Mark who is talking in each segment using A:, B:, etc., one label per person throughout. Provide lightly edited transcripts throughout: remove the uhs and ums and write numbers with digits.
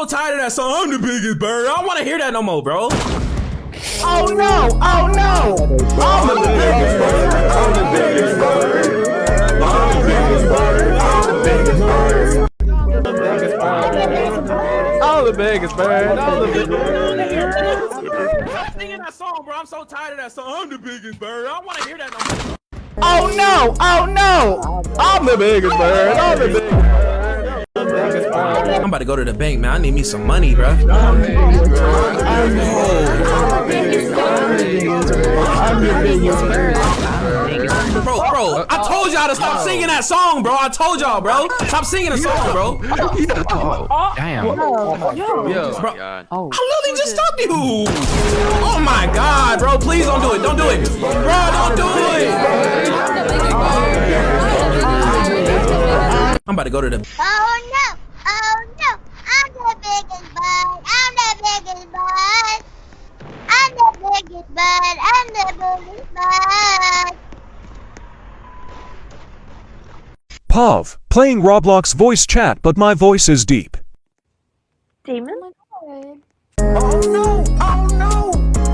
A: so tired of that song. I'm the biggest bird. I don't want to hear that no more, bro.
B: Oh no! Oh no! I'm the biggest bird. I'm the biggest bird. I'm the biggest bird. I'm the biggest bird. I'm the biggest bird. I'm the biggest bird.
A: Stop singing that song, bro. I'm so tired of that song. I'm the biggest bird. I don't want to hear that no more.
B: Oh no! Oh no! I'm the biggest bird. I'm the biggest bird.
A: I'm about to go to the bank, man. I need me some money, bro. Bro, I told y'all to stop singing that song, bro. I told y'all, bro. Stop singing the song, bro.
C: Damn.
A: Bro, I literally just stopped you. Oh my God, bro. Please don't do it. Don't do it. Bro, don't do it. I'm about to go to the...
D: Oh no! Oh no! I'm the biggest bird! I'm the biggest bird! I'm the biggest bird! I'm the biggest bird!
E: Pav, playing Roblox voice chat, but my voice is deep.
F: Demon?
B: Oh no! Oh no!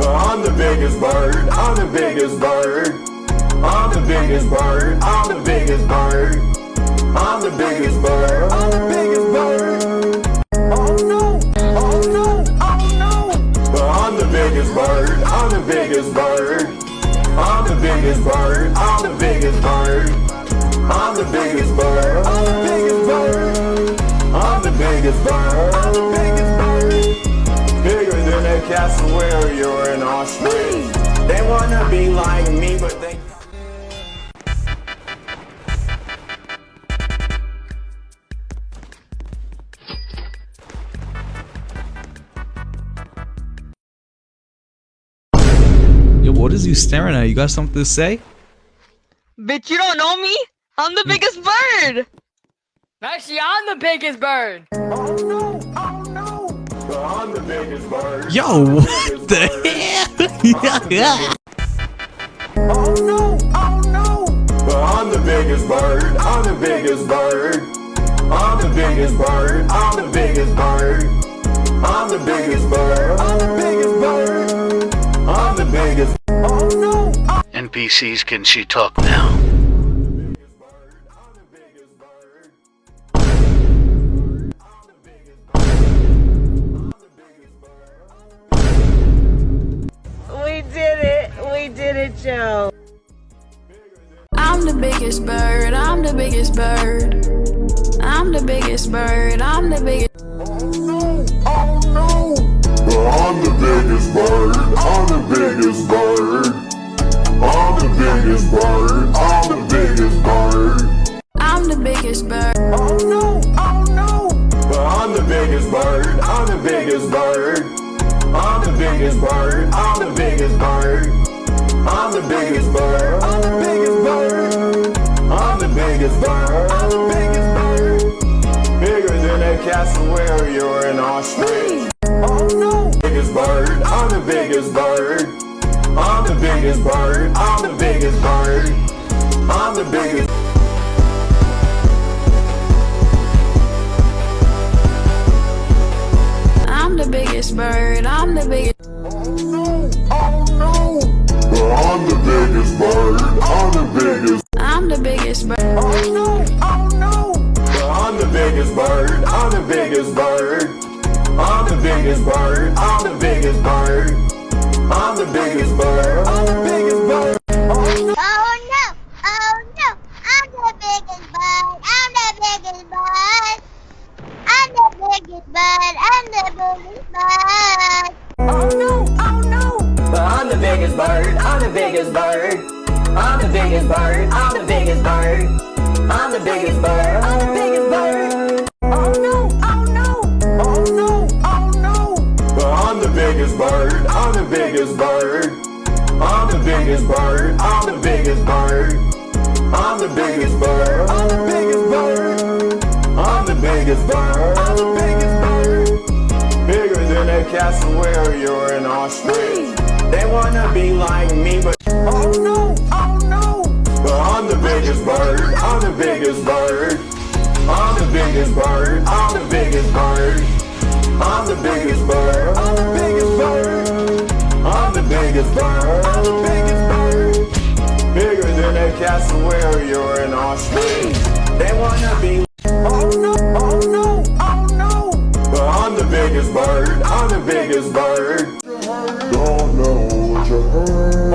B: I'm the biggest bird. I'm the biggest bird. I'm the biggest bird. I'm the biggest bird. I'm the biggest bird. I'm the biggest bird. Oh no! Oh no! Oh no! I'm the biggest bird. I'm the biggest bird. I'm the biggest bird. I'm the biggest bird. I'm the biggest bird. I'm the biggest bird. I'm the biggest bird. I'm the biggest bird. Bigger than a castle where you're in Australia. They wanna be like me, but they.
C: Yo, what is you staring at? You got something to say?
G: Bitch, you don't know me? I'm the biggest bird!
H: Actually, I'm the biggest bird!
B: Oh no! Oh no! I'm the biggest bird.
C: Yo, what the hell?
B: Oh no! Oh no! I'm the biggest bird. I'm the biggest bird. I'm the biggest bird. I'm the biggest bird. I'm the biggest bird. I'm the biggest bird. I'm the biggest. Oh no!
I: NPCs, can she talk now?
F: We did it, Joe.
J: I'm the biggest bird, I'm the biggest bird. I'm the biggest bird, I'm the biggest.
B: Oh no! Oh no! I'm the biggest bird. I'm the biggest bird. I'm the biggest bird. I'm the biggest bird.
J: I'm the biggest bird.
B: Oh no! Oh no! I'm the biggest bird. I'm the biggest bird. I'm the biggest bird. I'm the biggest bird. I'm the biggest bird. I'm the biggest bird. I'm the biggest bird. I'm the biggest bird. Bigger than a castle where you're in Australia. Oh no! Biggest bird. I'm the biggest bird. I'm the biggest bird. I'm the biggest bird. I'm the biggest.
J: I'm the biggest bird, I'm the biggest.
B: Oh no! Oh no! I'm the biggest bird. I'm the biggest.
J: I'm the biggest bird.
B: Oh no! Oh no! I'm the biggest bird. I'm the biggest bird. I'm the biggest bird. I'm the biggest bird. I'm the biggest bird. I'm the biggest bird. Oh no!
D: Oh no! Oh no! I'm the biggest bird! I'm the biggest bird! I'm the biggest bird! I'm the biggest bird!
B: Oh no! Oh no!
H: I'm the biggest bird, I'm the biggest bird. I'm the biggest bird, I'm the biggest bird. I'm the biggest bird, I'm the biggest bird.
B: Oh no! Oh no! Oh no! Oh no! I'm the biggest bird. I'm the biggest bird. I'm the biggest bird. I'm the biggest bird. I'm the biggest bird. I'm the biggest bird. I'm the biggest bird. I'm the biggest bird. Bigger than a castle where you're in Australia. They wanna be like me, but oh no! Oh no! I'm the biggest bird. I'm the biggest bird. I'm the biggest bird. I'm the biggest bird. I'm the biggest bird. I'm the biggest bird. I'm the biggest bird. I'm the biggest bird. Bigger than a cassowary in Australia. They wanna be. Oh no! Oh no! Oh no! But I'm the biggest bird. I'm the biggest bird. Don't know what you heard.